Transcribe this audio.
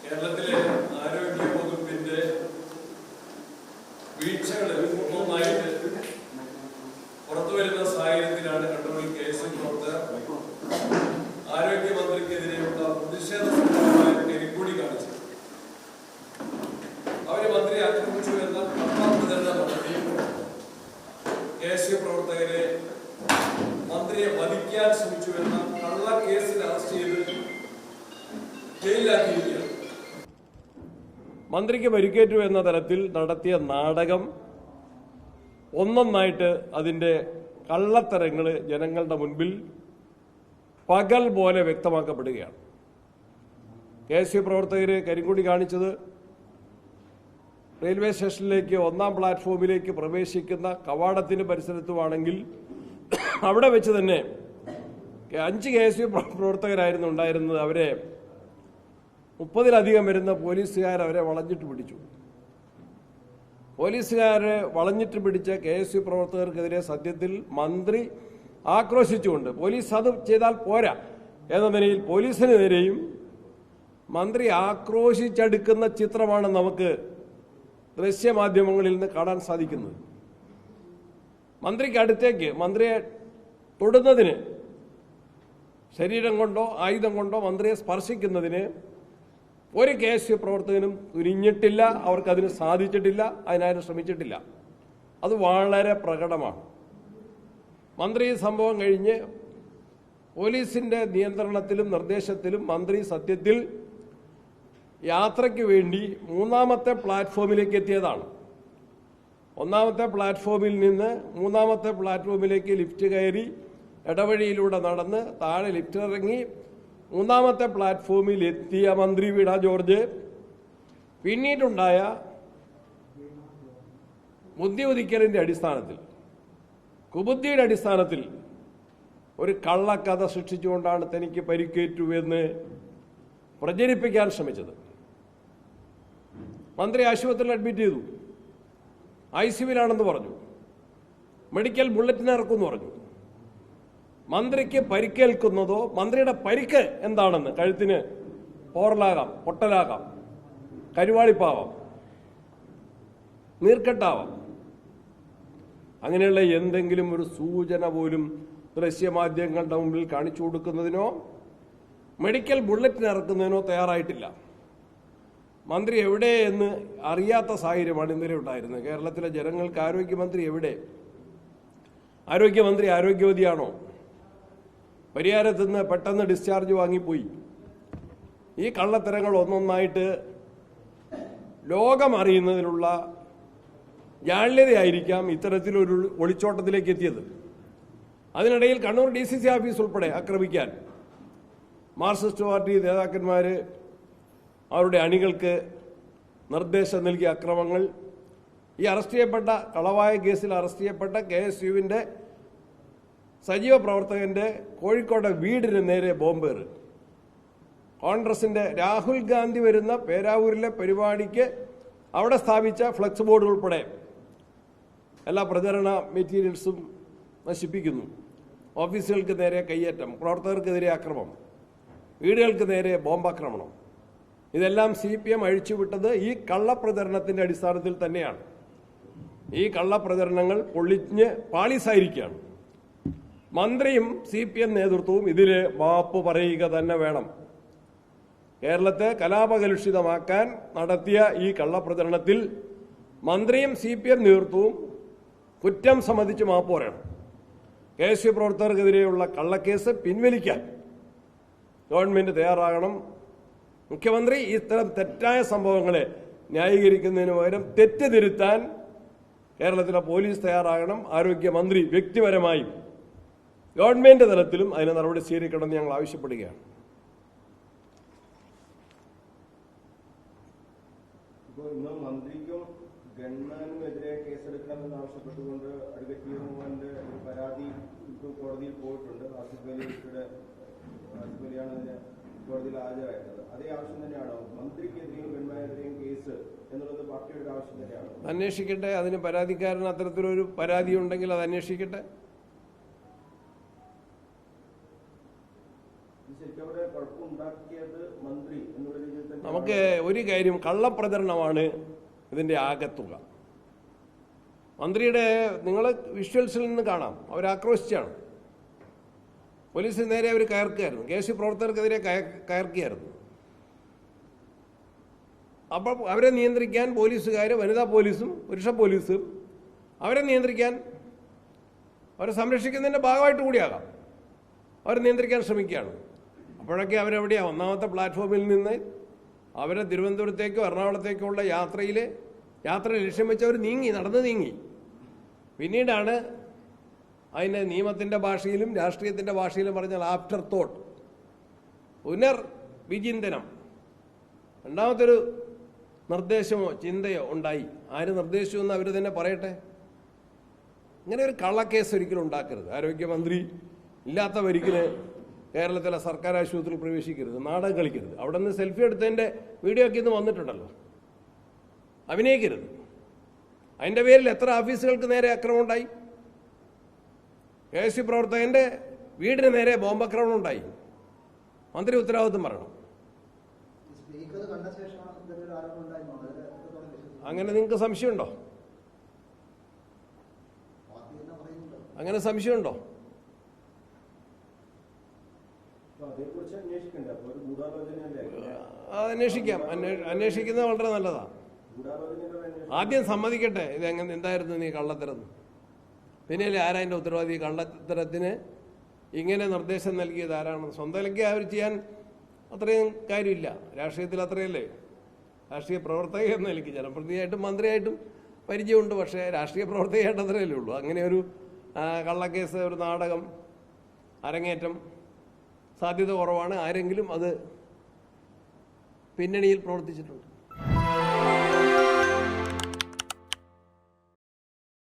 കേരളത്തിലെ ആരോഗ്യ വകുപ്പിന്റെ വീഴ്ചകൾ ഒന്നൊന്നായിട്ട് പുറത്തുവരുന്ന സാഹചര്യത്തിലാണ് കണ്ണൂരിൽ കേസ് പ്രവർത്തകർ ആരോഗ്യമന്ത്രിക്കെതിരെയുള്ള പ്രതിഷേധ സമരമായ കരിങ്കൊടി കാണിച്ചത്. അവര് മന്ത്രി ആക്രമിച്ചു എന്ന പ്രചരണം നടത്തി KSU പ്രവർത്തകരെ മന്ത്രിയെ വധിക്കാൻ ശ്രമിച്ചുവെന്ന കള്ള കേസിൽ അറസ്റ്റ് ചെയ്ത് ജയിലിലാക്കിയിരിക്കുകയാണ്. മന്ത്രിക്ക് പരിക്കേറ്റു എന്ന തരത്തിൽ നടത്തിയ നാടകം ഒന്നൊന്നായിട്ട് അതിന്റെ കള്ളത്തരങ്ങൾ ജനങ്ങളുടെ മുൻപിൽ പകൽ പോലെ വ്യക്തമാക്കപ്പെടുകയാണ്. KSU പ്രവർത്തകര് കരിങ്കൊടി കാണിച്ചത് റെയിൽവേ സ്റ്റേഷനിലേക്ക് ഒന്നാം പ്ലാറ്റ്ഫോമിലേക്ക് പ്രവേശിക്കുന്ന കവാടത്തിന് പരിസരത്തുമാണെങ്കിൽ അവിടെ വെച്ച് തന്നെ 5 KSU പ്രവർത്തകരായിരുന്നു ഉണ്ടായിരുന്നത്. അവരെ 30-ലധികം വരുന്ന പോലീസുകാർ അവരെ വളഞ്ഞിട്ട് പിടിച്ചു. പോലീസുകാരെ വളഞ്ഞിട്ട് പിടിച്ച KSU പ്രവർത്തകർക്കെതിരെ സത്യത്തിൽ മന്ത്രി ആക്രോശിച്ചുകൊണ്ട് പോലീസ് അത് ചെയ്താൽ പോരാ എന്ന നിലയിൽ പോലീസിന് നേരെയും മന്ത്രി ആക്രോശിച്ചെടുക്കുന്ന ചിത്രമാണ് നമുക്ക് ദൃശ്യമാധ്യമങ്ങളിൽ നിന്ന് കാണാൻ സാധിക്കുന്നത്. മന്ത്രിക്ക് അടുത്തേക്ക് മന്ത്രിയെ തൊടുന്നതിന് ശരീരം കൊണ്ടോ ആയുധം കൊണ്ടോ മന്ത്രിയെ സ്പർശിക്കുന്നതിന് ഒരു KSU പ്രവർത്തകനും തുനിഞ്ഞിട്ടില്ല. അവർക്കതിന് സാധിച്ചിട്ടില്ല, അതിനാരും ശ്രമിച്ചിട്ടില്ല. അത് വളരെ പ്രകടമാണ്. മന്ത്രി സംഭവം കഴിഞ്ഞ് പോലീസിന്റെ നിയന്ത്രണത്തിലും നിർദ്ദേശത്തിലും മന്ത്രി സത്യത്തിൽ യാത്രയ്ക്ക് വേണ്ടി 3-ാമത്തെ പ്ലാറ്റ്ഫോമിലേക്ക് എത്തിയതാണ്. 1-ാമത്തെ പ്ലാറ്റ്ഫോമിൽ നിന്ന് 3-ാമത്തെ പ്ലാറ്റ്ഫോമിലേക്ക് ലിഫ്റ്റ് കയറി ഇടവഴിയിലൂടെ നടന്ന് താഴെ ലിഫ്റ്റ് ഇറങ്ങി 3-ാമത്തെ പ്ലാറ്റ്ഫോമിൽ എത്തിയ മന്ത്രി വീണ ജോർജ് പിന്നീടുണ്ടായ ബുദ്ധി ഉദിക്കലിന്റെ അടിസ്ഥാനത്തിൽ, കുബുദ്ധിയുടെ അടിസ്ഥാനത്തിൽ ഒരു കള്ളക്കഥ സൃഷ്ടിച്ചുകൊണ്ടാണ് തനിക്ക് പരിക്കേറ്റു എന്ന് പ്രചരിപ്പിക്കാൻ ശ്രമിച്ചത്. മന്ത്രി ആശുപത്രിയിൽ അഡ്മിറ്റ് ചെയ്തു, ICUവിലാണെന്ന് പറഞ്ഞു, മെഡിക്കൽ ബുള്ളറ്റിൻ ഇറക്കുമെന്ന് പറഞ്ഞു. മന്ത്രിക്ക് പരിക്കേൽക്കുന്നതോ മന്ത്രിയുടെ പരിക്ക് എന്താണെന്ന്, കഴുത്തിന് പോറലാകാം, പൊട്ടലാകാം, കരുവാളിപ്പാവാം, നീർക്കെട്ടാവാം, അങ്ങനെയുള്ള എന്തെങ്കിലും ഒരു സൂചന പോലും ദൃശ്യമാധ്യമങ്ങളുടെ മുമ്പിൽ കാണിച്ചു കൊടുക്കുന്നതിനോ മെഡിക്കൽ ബുള്ളറ്റിൻ ഇറക്കുന്നതിനോ തയ്യാറായിട്ടില്ല. മന്ത്രി എവിടെ എന്ന് അറിയാത്ത സാഹചര്യമാണ് ഇന്നലെ ഉണ്ടായിരുന്നത്. കേരളത്തിലെ ജനങ്ങൾക്ക് ആരോഗ്യമന്ത്രി എവിടെ? ആരോഗ്യമന്ത്രി ആരോഗ്യവതിയാണോ? പരിയാരത്ത് നിന്ന് പെട്ടെന്ന് ഡിസ്ചാർജ് വാങ്ങിപ്പോയി. ഈ കള്ളത്തരങ്ങൾ ഒന്നൊന്നായിട്ട് ലോകം അറിയുന്നതിനുള്ള ജാള്യതയായിരിക്കാം ഇത്തരത്തിലൊരു ഒളിച്ചോട്ടത്തിലേക്ക് എത്തിയത്. അതിനിടയിൽ കണ്ണൂർ DCC ഓഫീസ് ഉൾപ്പെടെ ആക്രമിക്കാൻ മാർക്സിസ്റ്റ് പാർട്ടി നേതാക്കന്മാർ അവരുടെ അണികൾക്ക് നിർദ്ദേശം നൽകിയ അക്രമങ്ങൾ, ഈ അറസ്റ്റ് ചെയ്യപ്പെട്ട കളവായ കേസിൽ അറസ്റ്റ് ചെയ്യപ്പെട്ട KSUവിന്റെ സജീവ പ്രവർത്തകന്റെ കോഴിക്കോട്ടെ വീടിന് നേരെ ബോംബേറ്, കോൺഗ്രസിന്റെ രാഹുൽ ഗാന്ധി വരുന്ന പേരാവൂരിലെ പരിപാടിക്ക് അവിടെ സ്ഥാപിച്ച ഫ്ലക്സ് ബോർഡ് ഉൾപ്പെടെ എല്ലാ പ്രചരണ മെറ്റീരിയൽസും നശിപ്പിക്കുന്നു. ഓഫീസുകൾക്ക് നേരെ കയ്യേറ്റം, പ്രവർത്തകർക്കെതിരെ ആക്രമണം, വീടുകൾക്ക് നേരെ ബോംബാക്രമണം. ഇതെല്ലാം CPM അഴിച്ചുവിട്ടത് ഈ കള്ളപ്രചരണത്തിന്റെ അടിസ്ഥാനത്തിൽ തന്നെയാണ്. ഈ കള്ളപ്രചരണങ്ങൾ പൊളിഞ്ഞ് പാളീസായിരിക്കുകയാണ്. മന്ത്രിയും CPM നേതൃത്വവും ഇതിന് മാപ്പ് പറയുക തന്നെ വേണം. കേരളത്തെ കലാപകലുഷിതമാക്കാൻ നടത്തിയ ഈ കള്ളപ്രചരണത്തിൽ മന്ത്രിയും CPM നേതൃത്വവും കുറ്റം സമ്മതിച്ച് മാപ്പ് പറയണം. KSU പ്രവർത്തകർക്കെതിരെയുള്ള കള്ളക്കേസ് പിൻവലിക്കാൻ ഗവൺമെന്റ് തയ്യാറാകണം. മുഖ്യമന്ത്രി ഇത്തരം തെറ്റായ സംഭവങ്ങളെ ന്യായീകരിക്കുന്നതിന് പകരം തെറ്റ് തിരുത്താൻ കേരളത്തിലെ പോലീസ് തയ്യാറാകണം. ആരോഗ്യമന്ത്രി വ്യക്തിപരമായും ഗവൺമെന്റ് തലത്തിലും അതിന് നടപടി സ്വീകരിക്കണമെന്ന് ഞങ്ങൾ ആവശ്യപ്പെടുകയാണ്. മന്ത്രിക്കും ഗവൺമെന്റിനെതിരെ കേസെടുക്കണമെന്ന് ആവശ്യപ്പെട്ടുകൊണ്ട് അഡ്വക്കേറ്റ് മോഹന്റെ പരാതി കോടതിയിൽ പോയിട്ടുണ്ട്. ആസിഫ് അലിയാണ് അതിന് കോടതിയിൽ ഹാജരായിരുന്നത്. അതേ ആവശ്യം തന്നെയാണോ മന്ത്രിക്കെതിരെയും ഗവൺമെന്റിനെതിരെയും കേസ് എന്നുള്ളത് പാർട്ടിയുടെ ആവശ്യം തന്നെയാണോ? അന്വേഷിക്കട്ടെ. അതിന് പരാതിക്കാരൻ അത്തരത്തിലൊരു പരാതി ഉണ്ടെങ്കിൽ അത് അന്വേഷിക്കട്ടെ. ശരിക്കും അവിടെ കുഴപ്പമുണ്ടാക്കിയത് മന്ത്രി എന്നുള്ള രീതിയിൽ നമുക്ക് ഒരു കാര്യം, കള്ളപ്രചരണമാണ് ഇതിൻ്റെ ആകത്തുക. മന്ത്രിയുടെ നിങ്ങൾ വിഷ്വൽസിൽ നിന്ന് കാണാം, അവർ ആക്രോശിച്ചാണ്. പോലീസിന് നേരെ അവർ കയർക്കുകയായിരുന്നു, KSU പ്രവർത്തകർക്കെതിരെ കയർക്കുകയായിരുന്നു. അപ്പോൾ അവരെ നിയന്ത്രിക്കാൻ പോലീസുകാർ, വനിതാ പോലീസും പുരുഷ പോലീസും അവരെ നിയന്ത്രിക്കാൻ, അവരെ സംരക്ഷിക്കുന്നതിൻ്റെ ഭാഗമായിട്ട് കൂടിയാകാം, അവരെ നിയന്ത്രിക്കാൻ ശ്രമിക്കുകയാണ്. അപ്പോഴൊക്കെ അവരെവിടെയാണ്? ഒന്നാമത്തെ പ്ലാറ്റ്ഫോമിൽ നിന്ന് അവരെ തിരുവനന്തപുരത്തേക്കോ എറണാകുളത്തേക്കോ യാത്ര ലക്ഷ്യം വെച്ച് അവർ നടന്ന് നീങ്ങി. പിന്നീടാണ് അതിന് നിയമത്തിൻ്റെ ഭാഷയിലും രാഷ്ട്രീയത്തിൻ്റെ ഭാഷയിലും പറഞ്ഞാൽ ആഫ്റ്റർ തോട്ട്, പുനർവിചിന്തനം, രണ്ടാമത്തൊരു നിർദ്ദേശമോ ചിന്തയോ ഉണ്ടായി. ആര് നിർദ്ദേശിച്ചു എന്ന് അവർ തന്നെ പറയട്ടെ. ഇങ്ങനെ ഒരു കള്ളക്കേസ് ഒരിക്കലും ഉണ്ടാക്കരുത്. ആരോഗ്യമന്ത്രി ഇല്ലാത്ത ഒരിക്കലും കേരളത്തിലെ സർക്കാർ ആശുപത്രിയിൽ പ്രവേശിക്കരുത്, നാടകം കളിക്കരുത്. അവിടെ നിന്ന് സെൽഫി എടുത്തതിൻ്റെ വീഡിയോ ഒക്കെ ഇന്ന് വന്നിട്ടുണ്ടല്ലോ. അഭിനയിക്കരുത്. അതിൻ്റെ പേരിൽ എത്ര ഓഫീസുകൾക്ക് നേരെ ആക്രമണം ഉണ്ടായി? KSU പ്രവർത്തകൻ്റെ വീടിന് നേരെ ബോംബാക്രമണം ഉണ്ടായി. മന്ത്രി ഉത്തരവാദിത്വം പറയണം. അങ്ങനെ നിങ്ങൾക്ക് സംശയമുണ്ടോ? അങ്ങനെ സംശയമുണ്ടോ? അത് അന്വേഷിക്കാം. അന്വേഷിക്കുന്നത് വളരെ നല്ലതാണ്. ആദ്യം സമ്മതിക്കട്ടെ എന്തായിരുന്നു നീ കള്ളത്തരം. പിന്നെയല്ലേ ആരാൻ്റെ ഉത്തരവാദി? കള്ളത്തരത്തിന് ഇങ്ങനെ നിർദ്ദേശം നൽകിയത് ആരാണ്? സ്വന്തം അവർ ചെയ്യാൻ അത്രയും കാര്യമില്ല. രാഷ്ട്രീയത്തിൽ അത്രയല്ലേ. രാഷ്ട്രീയ പ്രവർത്തക എന്ന നിലയ്ക്ക് ജനപ്രതിനിധിയായിട്ടും മന്ത്രിയായിട്ടും പരിചയമുണ്ട്. പക്ഷേ രാഷ്ട്രീയ പ്രവർത്തകയായിട്ട് അത്രയല്ലേ ഉള്ളൂ. അങ്ങനെ ഒരു കള്ളക്കേസ്, ഒരു നാടകം അരങ്ങേറ്റം സാധ്യത കുറവാണ്. ആരെങ്കിലും അത് പിന്നണിയിൽ പ്രവർത്തിച്ചിട്ടുണ്ട്.